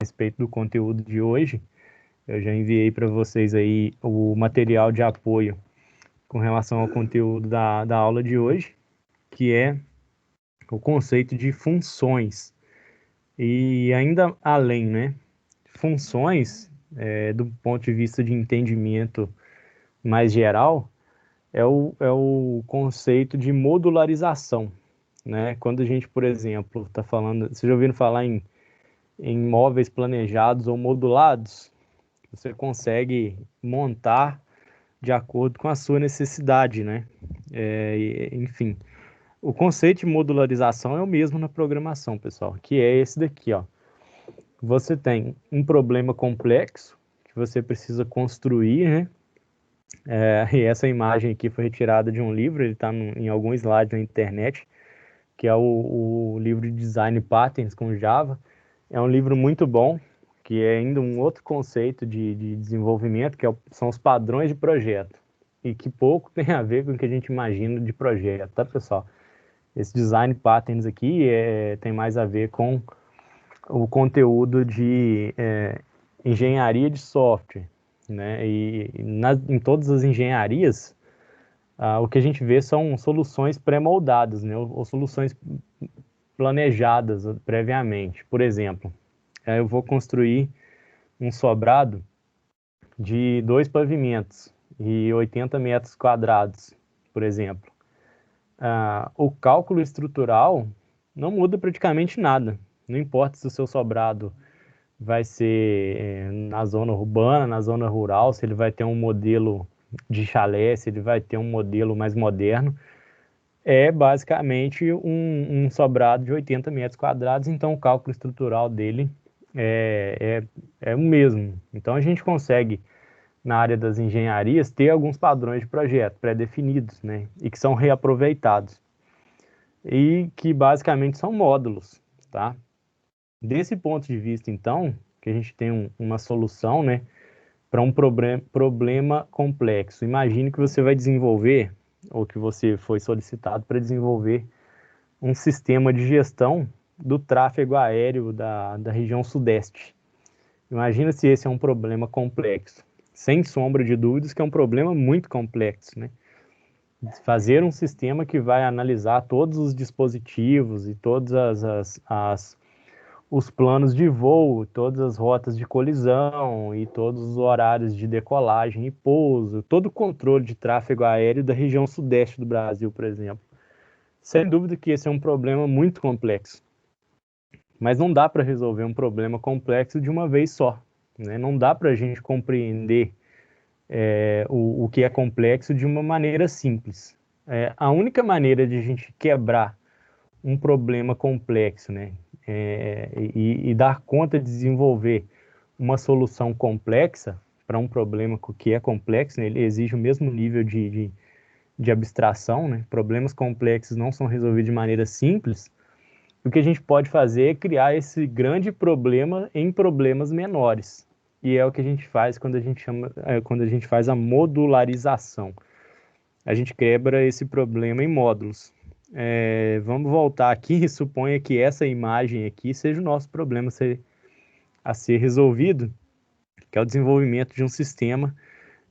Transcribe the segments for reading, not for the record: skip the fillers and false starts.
respeito do conteúdo de hoje. Eu já enviei para vocês aí o material de apoio com relação ao conteúdo da aula de hoje, que é o conceito de funções. E ainda além, né? Funções, do ponto de vista de entendimento mais geral, é o conceito de modularização, né? Quando a gente, por exemplo, está falando, vocês já ouviram falar em móveis planejados ou modulados? Você consegue montar de acordo com a sua necessidade, né? Enfim, o conceito de modularização é o mesmo na programação, pessoal, que é esse daqui, ó. Você tem um problema complexo que você precisa construir, né? E essa imagem aqui foi retirada de um livro, ele está em algum slide na internet, que é o livro de Design Patterns com Java. É um livro muito bom, que é ainda um outro conceito de desenvolvimento, são os padrões de projeto, e que pouco tem a ver com o que a gente imagina de projeto, tá, pessoal? Esse Design Patterns aqui tem mais a ver com o conteúdo de engenharia de software, né? Em todas as engenharias, o que a gente vê são soluções pré-moldadas, né? Ou soluções planejadas previamente. Por exemplo, eu vou construir um sobrado de 2 pavimentos e 80 metros quadrados, por exemplo. O cálculo estrutural não muda praticamente nada. Não importa se o seu sobrado vai ser na zona urbana, na zona rural, se ele vai ter um modelo de chalé, se ele vai ter um modelo mais moderno. É basicamente um sobrado de 80 metros quadrados, então o cálculo estrutural dele é o mesmo. Então a gente consegue, na área das engenharias, ter alguns padrões de projeto pré-definidos, né? E que são reaproveitados. E que basicamente são módulos, tá? Desse ponto de vista, então, que a gente tem uma solução, né, para um problema complexo. Imagine que você vai desenvolver, ou que você foi solicitado para desenvolver um sistema de gestão do tráfego aéreo da região sudeste. Imagina se esse é um problema complexo. Sem sombra de dúvidas que é um problema muito complexo, né? Fazer um sistema que vai analisar todos os dispositivos e todos os planos de voo, todas as rotas de colisão e todos os horários de decolagem e pouso, todo o controle de tráfego aéreo da região sudeste do Brasil, por exemplo. Sem dúvida que esse é um problema muito complexo, mas não dá para resolver um problema complexo de uma vez só, né? Não dá para a gente compreender o que é complexo de uma maneira simples. A única maneira de a gente quebrar um problema complexo, né, e dar conta de desenvolver uma solução complexa para um problema que é complexo, né, ele exige o mesmo nível de abstração, né? Problemas complexos não são resolvidos de maneira simples. O que a gente pode fazer é criar esse grande problema em problemas menores. E é o que a gente faz quando a gente faz a modularização. A gente quebra esse problema em módulos. Vamos voltar aqui e suponha que essa imagem aqui seja o nosso problema a ser resolvido, que é o desenvolvimento de um sistema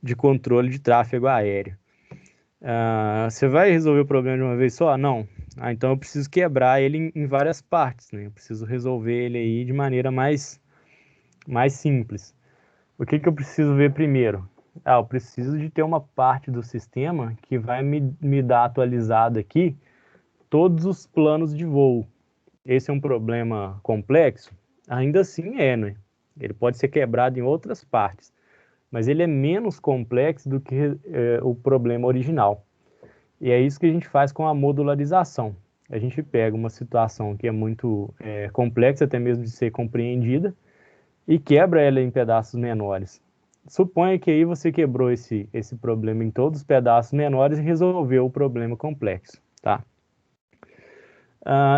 de controle de tráfego aéreo. Você vai resolver o problema de uma vez só? Não. Então eu preciso quebrar ele em várias partes, né? Eu preciso resolver ele aí de maneira mais simples. O que eu preciso ver primeiro? Eu preciso de ter uma parte do sistema que vai me dar atualizado aqui todos os planos de voo. Esse é um problema complexo? Ainda assim né? Ele pode ser quebrado em outras partes, mas ele é menos complexo do que o problema original. E é isso que a gente faz com a modularização. A gente pega uma situação que é muito complexa, até mesmo de ser compreendida, e quebra ela em pedaços menores. Suponha que aí você quebrou esse problema em todos os pedaços menores e resolveu o problema complexo, tá?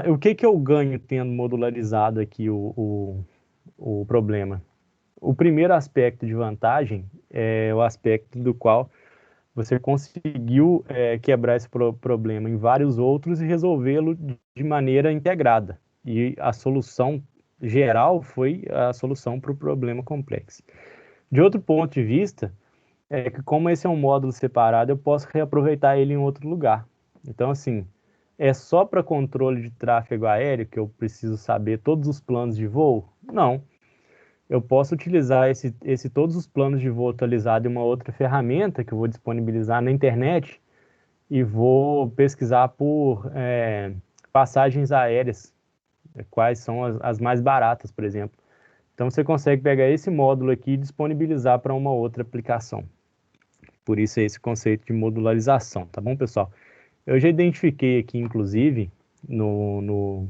O que eu ganho tendo modularizado aqui o problema? O primeiro aspecto de vantagem é o aspecto do qual você conseguiu quebrar esse problema em vários outros e resolvê-lo de maneira integrada. E a solução geral foi a solução para o problema complexo. De outro ponto de vista, é que como esse é um módulo separado, eu posso reaproveitar ele em outro lugar. Então, assim, é só para controle de tráfego aéreo que eu preciso saber todos os planos de voo? Não. Eu posso utilizar todos os planos de voo atualizado em uma outra ferramenta que eu vou disponibilizar na internet e vou pesquisar por passagens aéreas, quais são as mais baratas, por exemplo. Então você consegue pegar esse módulo aqui e disponibilizar para uma outra aplicação. Por isso é esse conceito de modularização, tá bom, pessoal? Eu já identifiquei aqui, inclusive, no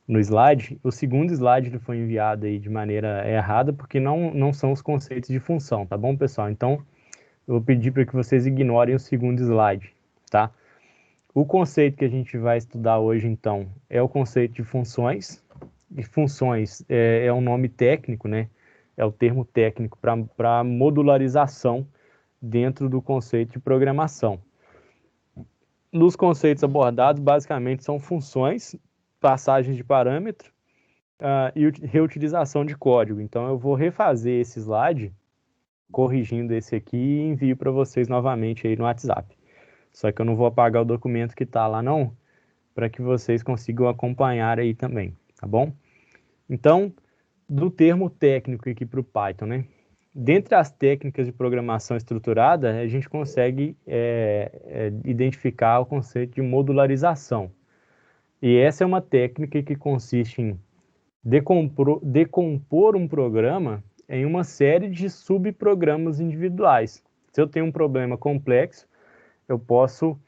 slide, o segundo slide ele foi enviado aí de maneira errada, porque não são os conceitos de função, tá bom, pessoal? Então, eu vou pedir para que vocês ignorem o segundo slide, tá? O conceito que a gente vai estudar hoje, então, é o conceito de funções. E funções é um nome técnico, né? É o termo técnico para modularização dentro do conceito de programação. Nos conceitos abordados, basicamente, são funções, passagens de parâmetro e reutilização de código. Então, eu vou refazer esse slide, corrigindo esse aqui e envio para vocês novamente aí no WhatsApp. Só que eu não vou apagar o documento que está lá, não, para que vocês consigam acompanhar aí também, tá bom? Então, do termo técnico aqui para o Python, né? Dentre as técnicas de programação estruturada, a gente consegue identificar o conceito de modularização. E essa é uma técnica que consiste em decompor um programa em uma série de subprogramas individuais. Se eu tenho um problema complexo, eu posso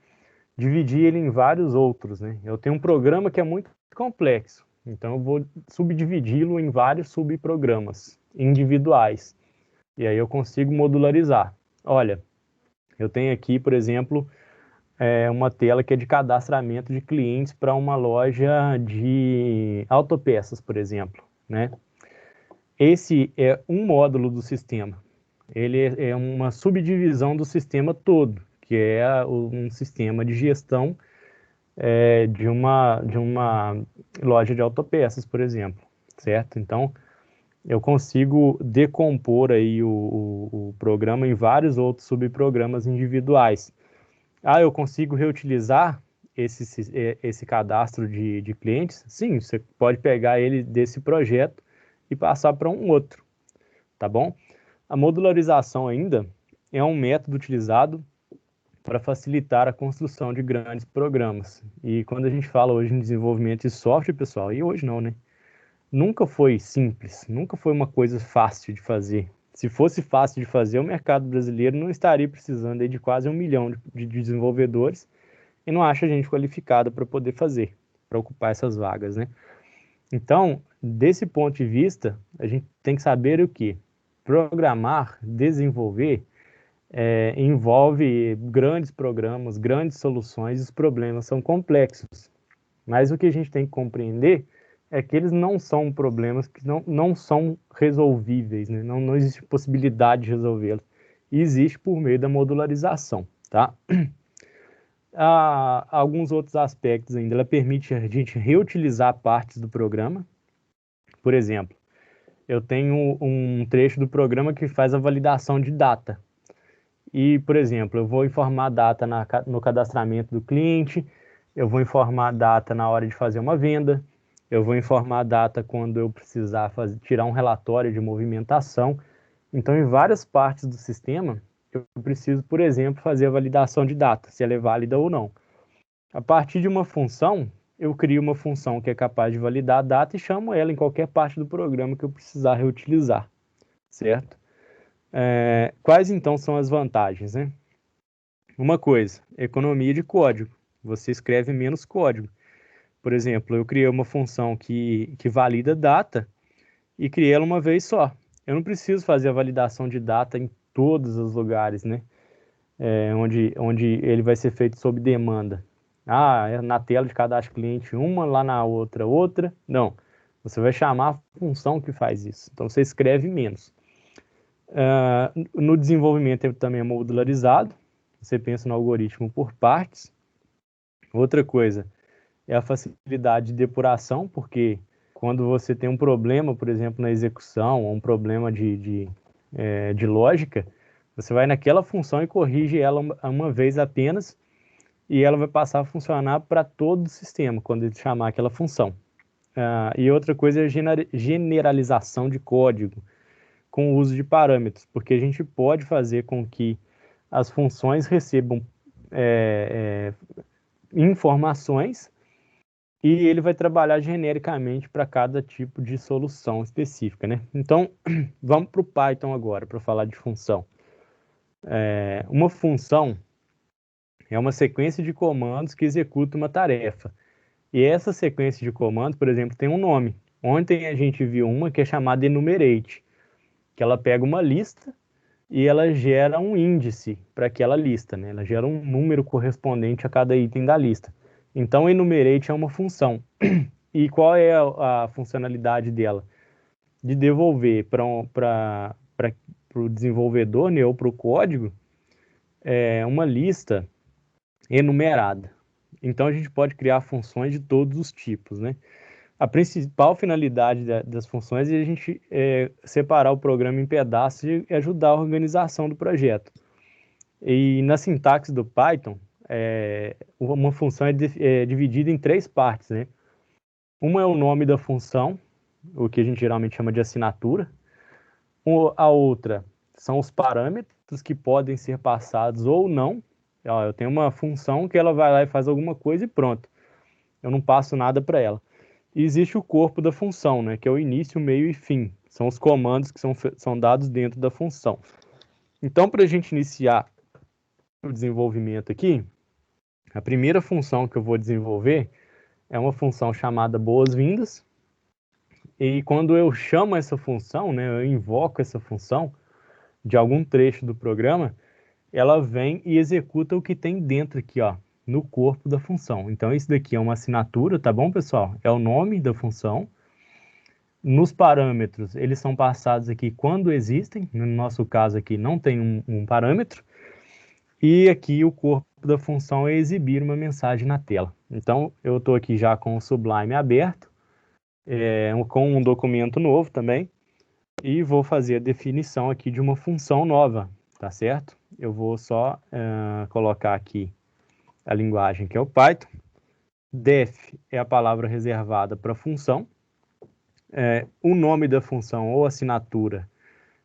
dividir ele em vários outros, né? Eu tenho um programa que é muito complexo, então eu vou subdividi-lo em vários subprogramas individuais. E aí eu consigo modularizar. Olha, eu tenho aqui, por exemplo, uma tela que é de cadastramento de clientes para uma loja de autopeças, por exemplo, né? Esse é um módulo do sistema. Ele é uma subdivisão do sistema todo, que é um sistema de gestão de uma loja de autopeças, por exemplo, certo? Então, eu consigo decompor aí o programa em vários outros subprogramas individuais. Eu consigo reutilizar esse cadastro de clientes? Sim, você pode pegar ele desse projeto e passar para um outro, tá bom? A modularização ainda é um método utilizado para facilitar a construção de grandes programas. E quando a gente fala hoje em desenvolvimento de software, pessoal, e hoje não, né? Nunca foi simples, nunca foi uma coisa fácil de fazer. Se fosse fácil de fazer, o mercado brasileiro não estaria precisando aí de quase 1 milhão de desenvolvedores e não acha gente qualificada para poder fazer, para ocupar essas vagas, né? Então, desse ponto de vista, a gente tem que saber o que? Programar, desenvolver, envolve grandes programas, grandes soluções, os problemas são complexos. Mas o que a gente tem que compreender é que eles não são problemas que não são resolvíveis, né? Não existe possibilidade de resolvê-los. E existe por meio da modularização, tá? Há alguns outros aspectos ainda. Ela permite a gente reutilizar partes do programa. Por exemplo, eu tenho um trecho do programa que faz a validação de data. E, por exemplo, eu vou informar a data no cadastramento do cliente, eu vou informar a data na hora de fazer uma venda, eu vou informar a data quando eu precisar tirar um relatório de movimentação. Então, em várias partes do sistema, eu preciso, por exemplo, fazer a validação de data, se ela é válida ou não. A partir de uma função, eu crio uma função que é capaz de validar a data e chamo ela em qualquer parte do programa que eu precisar reutilizar, certo? Quais então são as vantagens, né? Uma coisa, economia de código. Você escreve menos código. Por exemplo, eu criei uma função que valida data e criei ela uma vez só. Eu não preciso fazer a validação de data em todos os lugares, né? Onde ele vai ser feito sob demanda. É na tela de cadastro cliente uma, lá na outra. Não. Você vai chamar a função que faz isso. Então, você escreve menos. No desenvolvimento também é modularizado. Você pensa no algoritmo por partes. Outra coisa é a facilidade de depuração, porque quando você tem um problema, por exemplo, na execução, ou um problema de lógica, você vai naquela função e corrige ela uma vez apenas, e ela vai passar a funcionar para todo o sistema, quando ele chamar aquela função. E outra coisa é a generalização de código, com o uso de parâmetros, porque a gente pode fazer com que as funções recebam informações e ele vai trabalhar genericamente para cada tipo de solução específica, né? Então, vamos para o Python agora, para falar de função. Uma função é uma sequência de comandos que executa uma tarefa. E essa sequência de comandos, por exemplo, tem um nome. Ontem a gente viu uma que é chamada enumerate, que ela pega uma lista e ela gera um índice para aquela lista, né? Ela gera um número correspondente a cada item da lista. Então, enumerate é uma função. E qual é a funcionalidade dela? De devolver para o desenvolvedor, né, ou para o código, uma lista enumerada. Então, a gente pode criar funções de todos os tipos, né? A principal finalidade das funções é a gente separar o programa em pedaços e ajudar a organização do projeto. E na sintaxe do Python, uma função é dividida em 3 partes, né? Uma é o nome da função, o que a gente geralmente chama de assinatura. A outra são os parâmetros que podem ser passados ou não. Eu tenho uma função que ela vai lá e faz alguma coisa e pronto. Eu não passo nada para ela. E existe o corpo da função, né, que é o início, meio e fim. São os comandos que são dados dentro da função. Então, para a gente iniciar o desenvolvimento aqui, a primeira função que eu vou desenvolver é uma função chamada boas-vindas. E quando eu chamo essa função, né, eu invoco essa função de algum trecho do programa, ela vem e executa o que tem dentro aqui, ó, no corpo da função. Então, isso daqui é uma assinatura, tá bom, pessoal? É o nome da função. Nos parâmetros, eles são passados aqui quando existem. No nosso caso aqui, não tem um parâmetro. E aqui o corpo da função é exibir uma mensagem na tela. Então, eu estou aqui já com o Sublime aberto, com um documento novo também, e vou fazer a definição aqui de uma função nova, tá certo? Eu vou só colocar aqui a linguagem que é o Python. Def é a palavra reservada para função. O nome da função ou assinatura,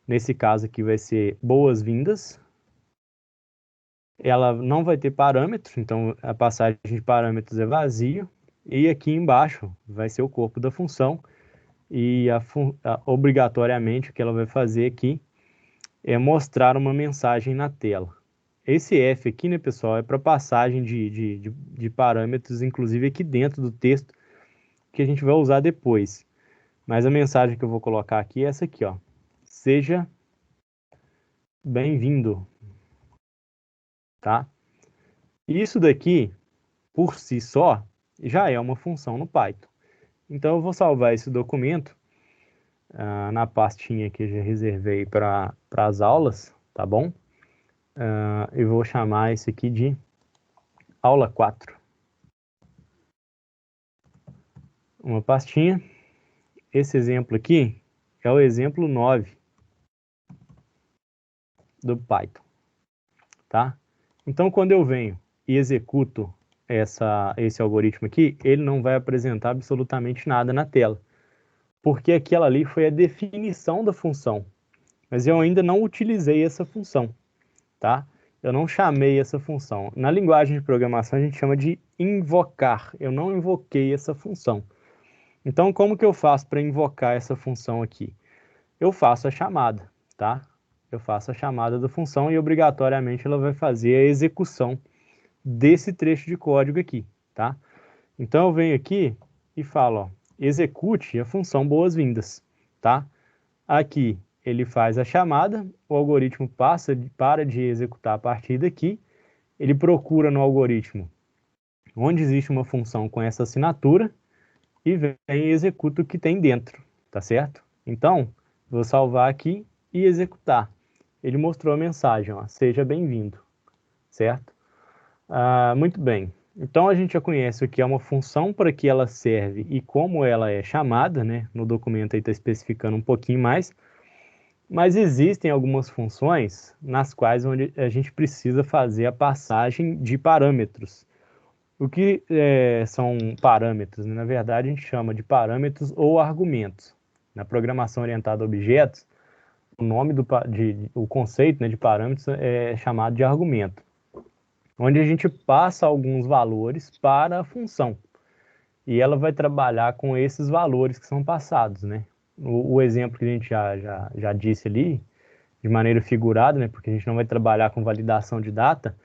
nesse caso aqui vai ser boas-vindas. Ela não vai ter parâmetro, então a passagem de parâmetros é vazio. E aqui embaixo vai ser o corpo da função. E obrigatoriamente o que ela vai fazer aqui é mostrar uma mensagem na tela. Esse F aqui, né, pessoal, é para passagem de parâmetros, inclusive aqui dentro do texto, que a gente vai usar depois. Mas a mensagem que eu vou colocar aqui é essa aqui, ó. Seja bem-vindo, tá? Isso daqui, por si só, já é uma função no Python. Então eu vou salvar esse documento na pastinha que eu já reservei para as aulas, tá bom? E vou chamar esse aqui de aula 4. Uma pastinha. Esse exemplo aqui é o exemplo 9 do Python, tá? Então, quando eu venho e executo esse algoritmo aqui, ele não vai apresentar absolutamente nada na tela, porque aquela ali foi a definição da função, mas eu ainda não utilizei essa função, tá? Eu não chamei essa função. Na linguagem de programação, a gente chama de invocar. Eu não invoquei essa função. Então, como que eu faço para invocar essa função aqui? Eu faço a chamada, tá? Eu faço a chamada da função e obrigatoriamente ela vai fazer a execução desse trecho de código aqui, tá? Então eu venho aqui e falo, ó, execute a função boas-vindas, tá? Aqui ele faz a chamada, o algoritmo para de executar a partir daqui, ele procura no algoritmo onde existe uma função com essa assinatura e vem e executa o que tem dentro, tá certo? Então, vou salvar aqui e executar. Ele mostrou a mensagem, ó, seja bem-vindo, certo? Muito bem. Então, a gente já conhece o que é uma função, para que ela serve e como ela é chamada, né? No documento aí está especificando um pouquinho mais, mas existem algumas funções nas quais onde a gente precisa fazer a passagem de parâmetros. O que são parâmetros, né? Na verdade, a gente chama de parâmetros ou argumentos. Na programação orientada a objetos, o nome o conceito, né, de parâmetros é chamado de argumento, onde a gente passa alguns valores para a função e ela vai trabalhar com esses valores que são passados, né? O exemplo que a gente já disse ali, de maneira figurada, né, porque a gente não vai trabalhar com validação de data,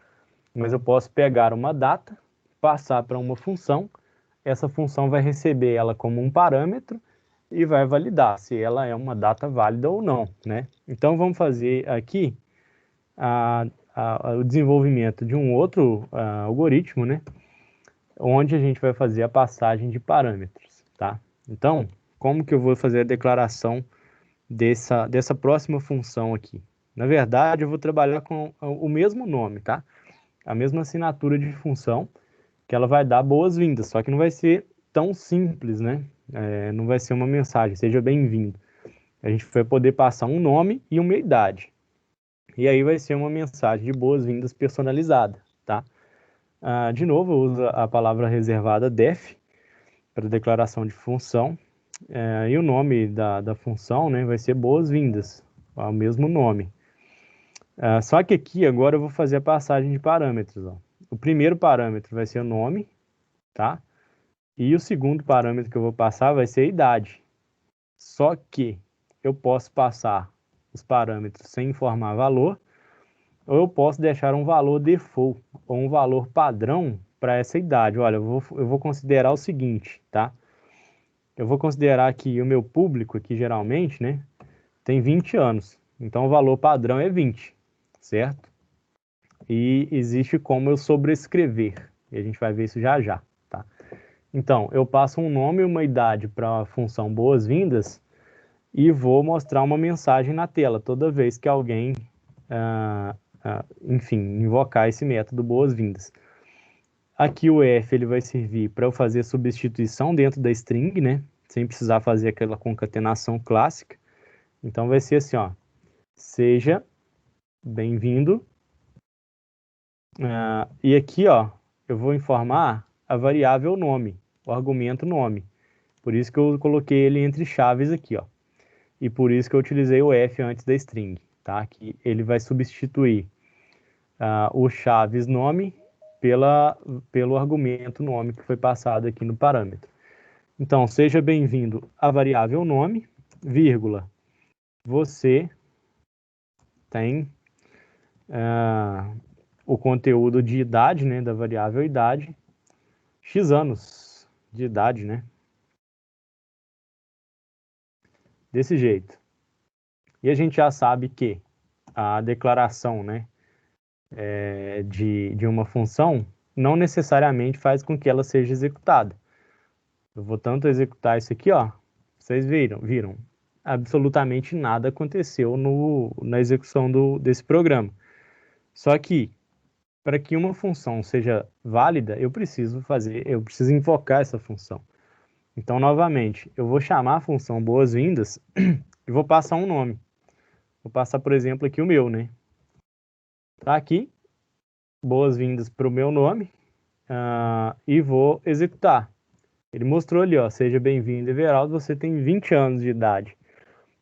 mas eu posso pegar uma data, passar para uma função, essa função vai receber ela como um parâmetro e vai validar se ela é uma data válida ou não, né? Então vamos fazer aqui a, o desenvolvimento de um outro algoritmo, né? Onde a gente vai fazer a passagem de parâmetros, tá? Então, como que eu vou fazer a declaração dessa próxima função aqui? Na verdade, eu vou trabalhar com o mesmo nome, tá? A mesma assinatura de função, que ela vai dar boas-vindas, só que não vai ser tão simples, né? Não vai ser uma mensagem, seja bem-vindo. A gente vai poder passar um nome e uma idade. E aí vai ser uma mensagem de boas-vindas personalizada, tá? De novo, eu uso a palavra reservada def para declaração de função. E o nome da função, né, vai ser boas-vindas, o mesmo nome. Só que aqui agora eu vou fazer a passagem de parâmetros. Ó. O primeiro parâmetro vai ser o nome, tá? E o segundo parâmetro que eu vou passar vai ser a idade. Só que eu posso passar os parâmetros sem informar valor, ou eu posso deixar um valor default, ou um valor padrão para essa idade. Olha, eu vou considerar o seguinte, tá? Eu vou considerar que o meu público aqui, geralmente, né, tem 20 anos. Então, o valor padrão é 20, certo? E existe como eu sobrescrever. E a gente vai ver isso já já, tá? Então, eu passo um nome e uma idade para a função boas-vindas e vou mostrar uma mensagem na tela toda vez que alguém, enfim, invocar esse método boas-vindas. Aqui o F ele vai servir para eu fazer substituição dentro da string, né? Sem precisar fazer aquela concatenação clássica. Então vai ser assim, ó. Seja bem-vindo. E aqui, ó, eu vou informar a variável nome, o argumento nome. Por isso que eu coloquei ele entre chaves aqui, ó. E por isso que eu utilizei o F antes da string, tá? Que ele vai substituir o chaves nome pelo argumento nome que foi passado aqui no parâmetro. Então, seja bem-vindo à variável nome, vírgula, você tem o conteúdo de idade, né, da variável idade, x anos de idade, né, desse jeito. E a gente já sabe que a declaração, né, de uma função não necessariamente faz com que ela seja executada. Eu vou tanto executar isso aqui, ó, vocês viram, absolutamente nada aconteceu na execução desse programa. Só que, para que uma função seja válida, eu preciso invocar essa função. Então, novamente, eu vou chamar a função boas-vindas e vou passar um nome. Vou passar, por exemplo, aqui o meu, né? Tá aqui, boas-vindas para o meu nome, e vou executar. Ele mostrou ali, ó, seja bem-vindo, Everaldo, você tem 20 anos de idade.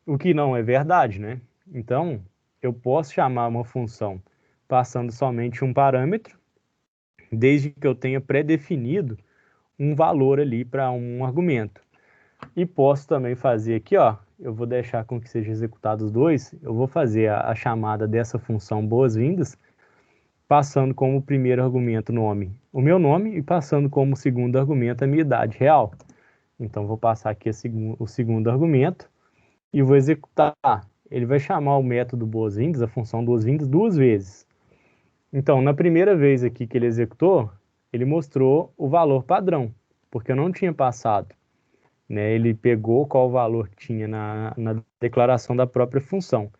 O que não é verdade, né? Então, eu posso chamar uma função passando somente um parâmetro, desde que eu tenha pré-definido um valor ali para um argumento. E posso também fazer aqui, ó, eu vou deixar com que seja executado os dois, eu vou fazer a chamada dessa função boas-vindas, passando como primeiro argumento nome o meu nome e passando como segundo argumento a minha idade real. Então, vou passar aqui o segundo argumento e vou executar. Ele vai chamar o método boas-vindas, a função boas-vindas, duas vezes. Então, na primeira vez aqui que ele executou, ele mostrou o valor padrão, porque eu não tinha passado. Né? Ele pegou qual valor tinha na declaração da própria função.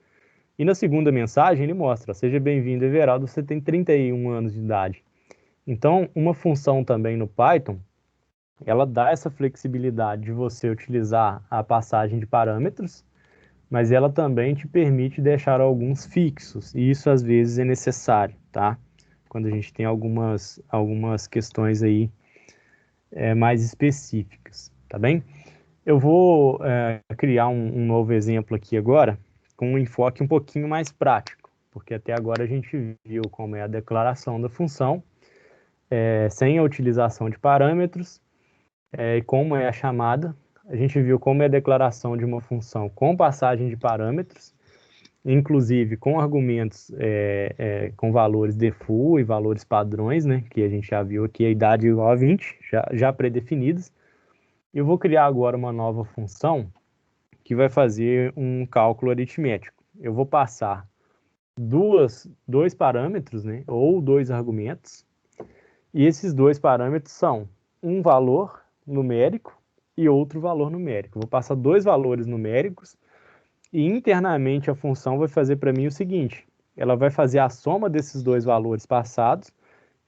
E na segunda mensagem ele mostra, seja bem-vindo, Everaldo, você tem 31 anos de idade. Então, uma função também no Python, ela dá essa flexibilidade de você utilizar a passagem de parâmetros, mas ela também te permite deixar alguns fixos, e isso às vezes é necessário, tá? Quando a gente tem algumas questões aí mais específicas, tá bem? Eu vou criar um novo exemplo aqui agora, com um enfoque um pouquinho mais prático, porque até agora a gente viu como é a declaração da função, sem a utilização de parâmetros, e como é a chamada. A gente viu como é a declaração de uma função com passagem de parâmetros, inclusive com argumentos com valores default e valores padrões, né, que a gente já viu aqui, a idade igual a 20, já predefinidos. Eu vou criar agora uma nova função que vai fazer um cálculo aritmético. Eu vou passar dois parâmetros, né, ou dois argumentos, e esses dois parâmetros são um valor numérico e outro valor numérico. Eu vou passar dois valores numéricos e internamente a função vai fazer para mim o seguinte: ela vai fazer a soma desses dois valores passados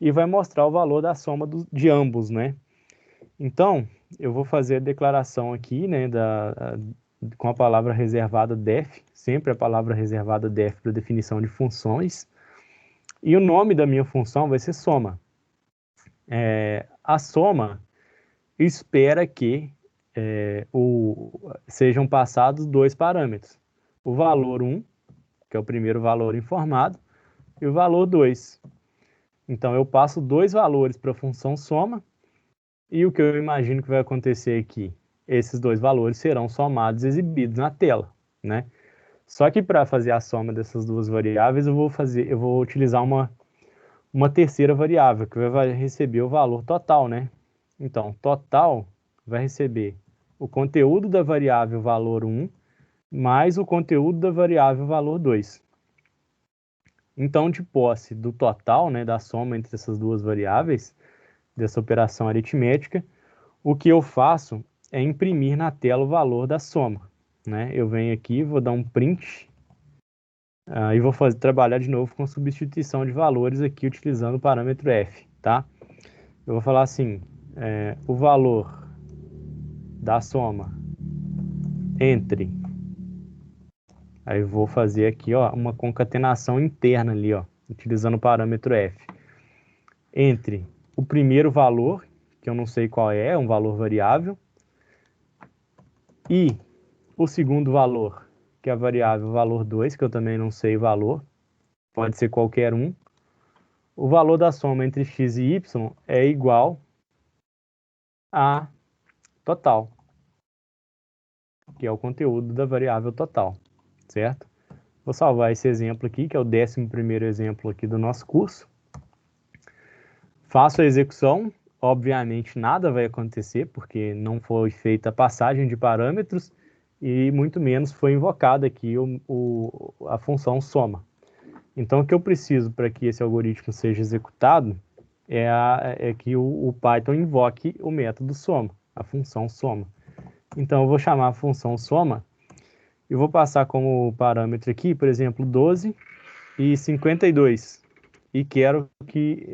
e vai mostrar o valor da soma de ambos, né? Então, eu vou fazer a declaração aqui, né, com a palavra reservada def, sempre a palavra reservada def para definição de funções, e o nome da minha função vai ser soma. A soma espera que sejam passados dois parâmetros, o valor 1, que é o primeiro valor informado, e o valor 2. Então, eu passo dois valores para a função soma, e o que eu imagino que vai acontecer aqui? Esses dois valores serão somados e exibidos na tela, né? Só que para fazer a soma dessas duas variáveis, eu vou utilizar uma terceira variável, que vai receber o valor total, né? Então, total vai receber o conteúdo da variável valor 1 mais o conteúdo da variável valor 2. Então, de posse do total, né, da soma entre essas duas variáveis, dessa operação aritmética, o que eu faço é imprimir na tela o valor da soma, né? Eu venho aqui, vou dar um print e vou trabalhar de novo com substituição de valores aqui utilizando o parâmetro f, tá? Eu vou falar assim, o valor da soma entre, aí eu vou fazer aqui, ó, uma concatenação interna ali, ó, utilizando o parâmetro f, entre o primeiro valor, que eu não sei qual é um valor variável, e o segundo valor, que é a variável valor 2, que eu também não sei o valor, pode ser qualquer um. O valor da soma entre x e y é igual a total, que é o conteúdo da variável total, certo? Vou salvar esse exemplo aqui, que é o 11º exemplo aqui do nosso curso. Faço a execução, obviamente nada vai acontecer, porque não foi feita a passagem de parâmetros e muito menos foi invocada aqui a função soma. Então, o que eu preciso para que esse algoritmo seja executado é que o Python invoque o método soma, a função soma. Então, eu vou chamar a função soma e vou passar como parâmetro aqui, por exemplo, 12 e 52. E quero que,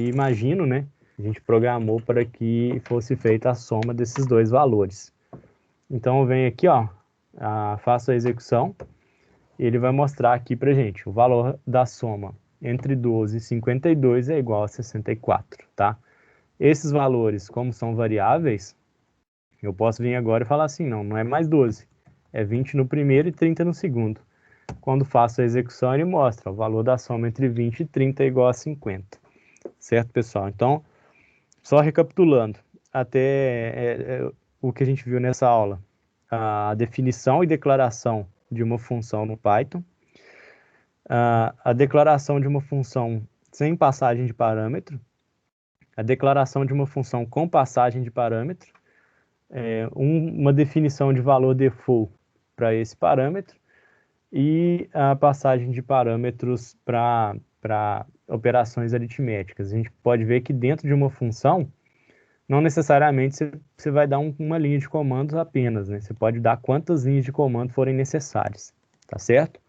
imagino, né? A gente programou para que fosse feita a soma desses dois valores. Então, eu venho aqui, ó, faço a execução. Ele vai mostrar aqui para gente o valor da soma entre 12 e 52 é igual a 64, tá? Esses valores, como são variáveis, eu posso vir agora e falar assim, não é mais 12, é 20 no primeiro e 30 no segundo. Quando faço a execução, ele mostra o valor da soma entre 20 e 30 é igual a 50, certo, pessoal? Então, só recapitulando, até o que a gente viu nessa aula, a definição e declaração de uma função no Python, a declaração de uma função sem passagem de parâmetro, a declaração de uma função com passagem de parâmetro, uma definição de valor default para esse parâmetro e a passagem de parâmetros para operações aritméticas. A gente pode ver que dentro de uma função, não necessariamente você vai dar uma linha de comandos apenas, né? Você pode dar quantas linhas de comando forem necessárias, tá certo?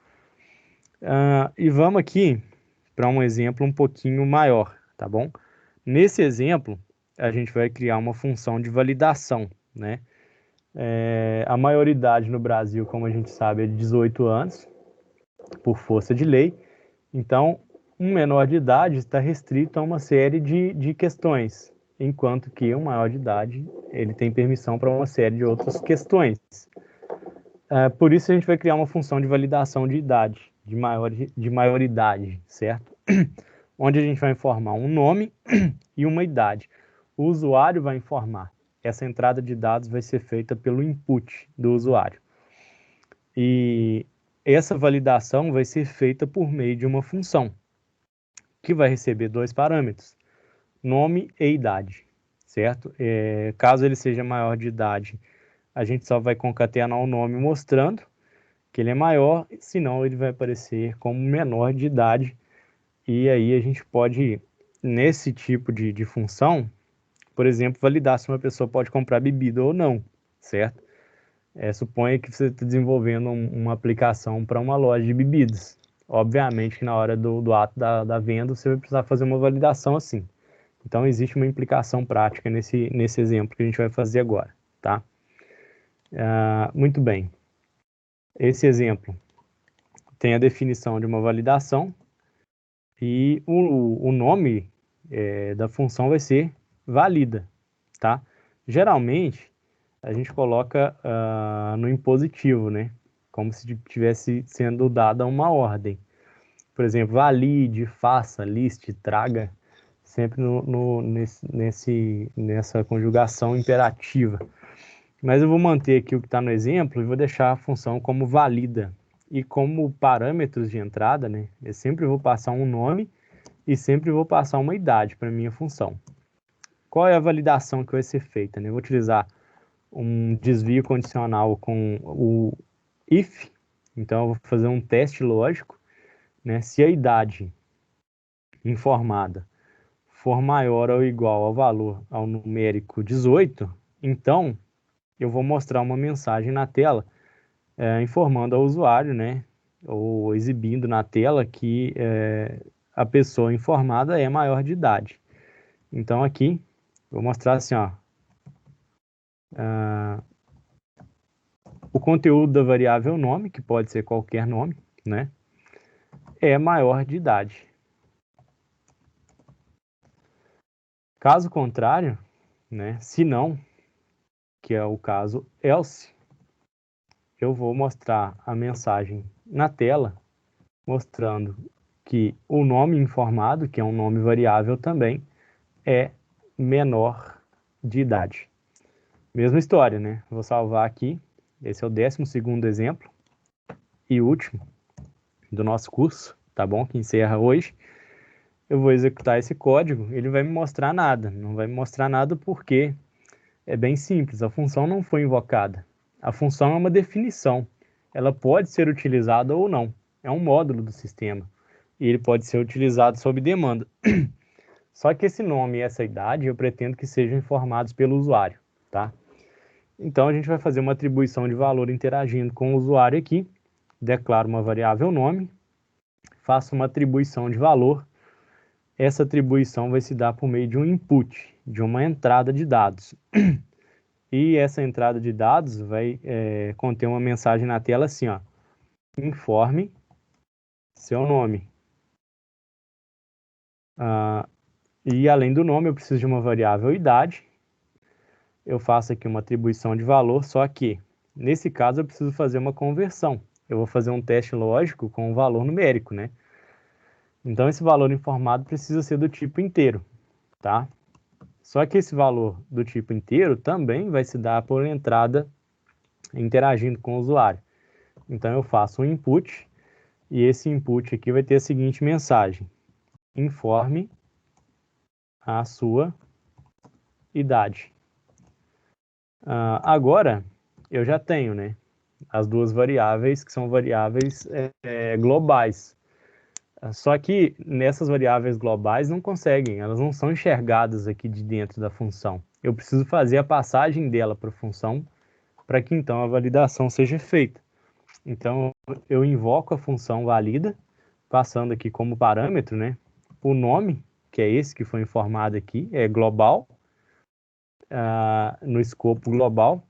E vamos aqui para um exemplo um pouquinho maior, tá bom? Nesse exemplo, a gente vai criar uma função de validação, né? A maioridade no Brasil, como a gente sabe, é de 18 anos, por força de lei. Então, um menor de idade está restrito a uma série de questões, enquanto que um maior de idade ele tem permissão para uma série de outras questões. Por isso a gente vai criar uma função de validação de idade, de maioridade, certo? Onde a gente vai informar um nome e uma idade. O usuário vai informar. Essa entrada de dados vai ser feita pelo input do usuário. E essa validação vai ser feita por meio de uma função, que vai receber dois parâmetros, nome e idade, certo? Caso ele seja maior de idade, a gente só vai concatenar o nome mostrando que ele é maior, senão ele vai aparecer como menor de idade. E aí a gente pode, nesse tipo de função, por exemplo, validar se uma pessoa pode comprar bebida ou não, certo? Suponha que você está desenvolvendo uma aplicação para uma loja de bebidas. Obviamente que na hora do ato da venda você vai precisar fazer uma validação assim. Então existe uma implicação prática nesse exemplo que a gente vai fazer agora, tá? Muito bem. Esse exemplo tem a definição de uma validação e o nome da função vai ser valida, tá? Geralmente, a gente coloca no impositivo, né? Como se tivesse sendo dada uma ordem. Por exemplo, valide, faça, liste, traga, sempre nessa conjugação imperativa. Mas eu vou manter aqui o que está no exemplo e vou deixar a função como valida. E como parâmetros de entrada, né? Eu sempre vou passar um nome e sempre vou passar uma idade para a minha função. Qual é a validação que vai ser feita, né? Eu vou utilizar um desvio condicional com o if, então eu vou fazer um teste lógico, né? Se a idade informada for maior ou igual ao numérico 18, então eu vou mostrar uma mensagem na tela informando ao usuário, né? Ou exibindo na tela que a pessoa informada é maior de idade. Então aqui, vou mostrar assim, ó. O conteúdo da variável nome, que pode ser qualquer nome, né? É maior de idade. Caso contrário, né? Se não, que é o caso else, eu vou mostrar a mensagem na tela, mostrando que o nome informado, que é um nome variável também, é menor de idade. Mesma história, né? Vou salvar aqui. Esse é o 12º exemplo e último do nosso curso, tá bom? Que encerra hoje. Eu vou executar esse código, ele vai me mostrar nada. Não vai me mostrar nada porque é bem simples, a função não foi invocada. A função é uma definição. Ela pode ser utilizada ou não. É um módulo do sistema. E ele pode ser utilizado sob demanda. Só que esse nome e essa idade eu pretendo que sejam informados pelo usuário, tá? Então a gente vai fazer uma atribuição de valor interagindo com o usuário aqui. Declaro uma variável nome, faço uma atribuição de valor. Essa atribuição vai se dar por meio de um input, de uma entrada de dados. E essa entrada de dados vai conter uma mensagem na tela assim, ó. Informe seu nome. E além do nome, eu preciso de uma variável idade. Eu faço aqui uma atribuição de valor, só que, nesse caso, eu preciso fazer uma conversão. Eu vou fazer um teste lógico com um valor numérico, né? Então, esse valor informado precisa ser do tipo inteiro, tá? Só que esse valor do tipo inteiro também vai se dar por entrada interagindo com o usuário. Então, eu faço um input, e esse input aqui vai ter a seguinte mensagem. Informe a sua idade. Agora, eu já tenho, né? As duas variáveis, que são variáveis globais. Só que nessas variáveis globais não conseguem, elas não são enxergadas aqui de dentro da função. Eu preciso fazer a passagem dela para a função para que então a validação seja feita. Então eu invoco a função valida, passando aqui como parâmetro, né, o nome que é esse que foi informado aqui, é global, no escopo global,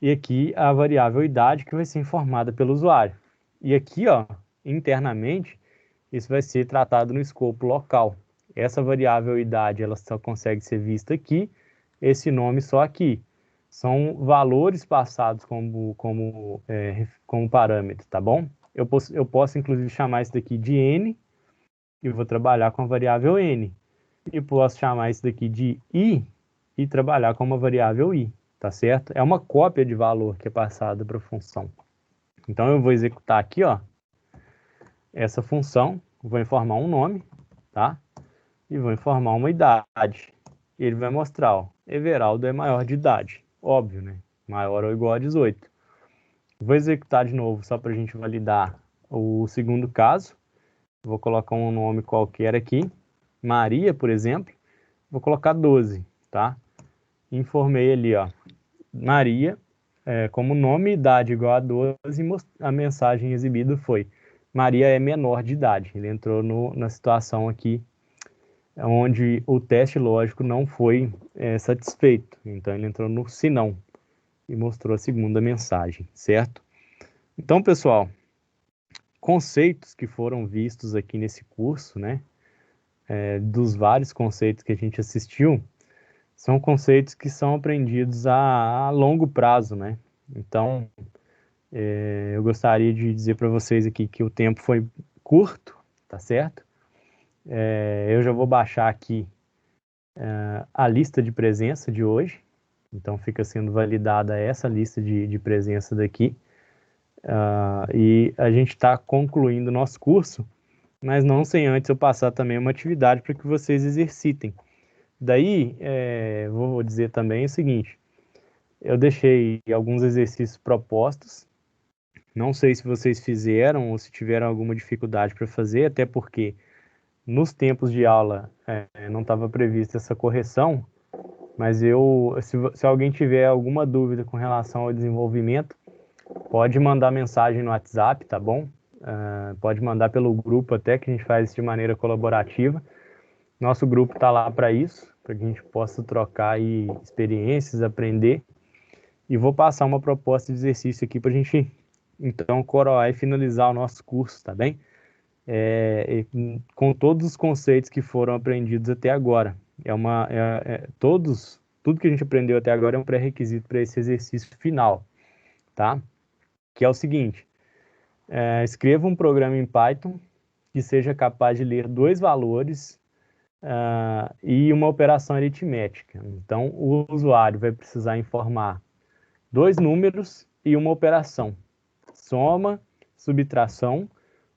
e aqui a variável idade que vai ser informada pelo usuário. E aqui, ó, internamente, isso vai ser tratado no escopo local. Essa variável idade, ela só consegue ser vista aqui, esse nome só aqui. São valores passados como parâmetro, tá bom? Eu posso, inclusive, chamar isso daqui de N, e vou trabalhar com a variável N. E posso chamar isso daqui de I, e trabalhar com uma variável I, tá certo? É uma cópia de valor que é passada para a função. Então, eu vou executar aqui, ó, essa função, vou informar um nome, tá? E vou informar uma idade. Ele vai mostrar, ó, Everaldo é maior de idade. Óbvio, né? Maior ou igual a 18. Vou executar de novo, só para a gente validar o segundo caso. Vou colocar um nome qualquer aqui. Maria, por exemplo. Vou colocar 12, tá? Informei ali, ó, Maria, como nome e idade igual a 12, a mensagem exibida foi Maria é menor de idade. Ele entrou na situação aqui onde o teste lógico não foi satisfeito. Então, ele entrou no se não e mostrou a segunda mensagem, certo? Então, pessoal, conceitos que foram vistos aqui nesse curso, né? Dos vários conceitos que a gente assistiu, são conceitos que são aprendidos a longo prazo, né? Então, eu gostaria de dizer para vocês aqui que o tempo foi curto, tá certo? Eu já vou baixar aqui a lista de presença de hoje, então fica sendo validada essa lista de presença daqui, e a gente está concluindo o nosso curso, mas não sem antes eu passar também uma atividade para que vocês exercitem. Daí, vou dizer também o seguinte, eu deixei alguns exercícios propostos, não sei se vocês fizeram ou se tiveram alguma dificuldade para fazer, até porque nos tempos de aula não estava prevista essa correção, mas se alguém tiver alguma dúvida com relação ao desenvolvimento, pode mandar mensagem no WhatsApp, tá bom? Pode mandar pelo grupo até, que a gente faz isso de maneira colaborativa. Nosso grupo está lá para isso, para que a gente possa trocar aí experiências, aprender. E vou passar uma proposta de exercício aqui para a gente, então, coroar e finalizar o nosso curso, tá bem? Com todos os conceitos que foram aprendidos até agora. Tudo que a gente aprendeu até agora é um pré-requisito para esse exercício final, tá? Que é o seguinte, escreva um programa em Python que seja capaz de ler dois valores e uma operação aritmética. Então, o usuário vai precisar informar dois números e uma operação, soma, subtração,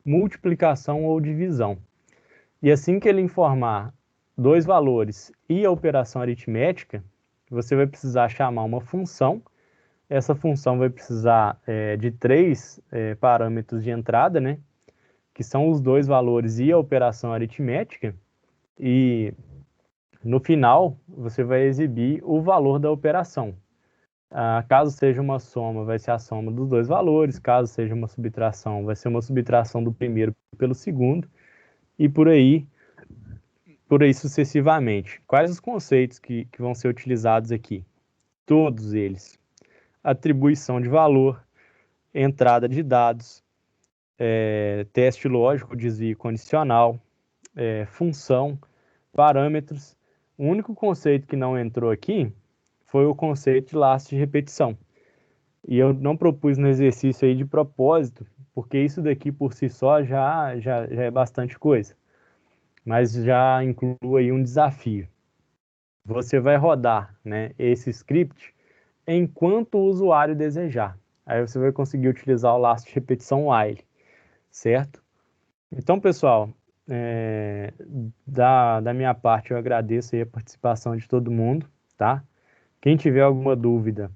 multiplicação ou divisão. E assim que ele informar dois valores e a operação aritmética, você vai precisar chamar uma função. Essa função vai precisar de três parâmetros de entrada, né? Que são os dois valores e a operação aritmética. E no final, você vai exibir o valor da operação. Caso seja uma soma, vai ser a soma dos dois valores. Caso seja uma subtração, vai ser uma subtração do primeiro pelo segundo. E por aí sucessivamente. Quais os conceitos que vão ser utilizados aqui? Todos eles. Atribuição de valor, entrada de dados, teste lógico, desvio condicional, função, parâmetros. O único conceito que não entrou aqui foi o conceito de laço de repetição. E eu não propus no exercício aí de propósito, porque isso daqui por si só já é bastante coisa. Mas já inclui aí um desafio. Você vai rodar, né, esse script enquanto o usuário desejar. Aí você vai conseguir utilizar o laço de repetição while, certo? Então, pessoal, da minha parte eu agradeço aí a participação de todo mundo, tá? Quem tiver alguma dúvida,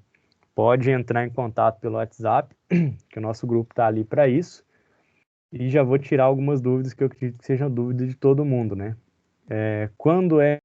pode entrar em contato pelo WhatsApp, que o nosso grupo está ali para isso. E já vou tirar algumas dúvidas que eu acredito que sejam dúvidas de todo mundo, né? Quando é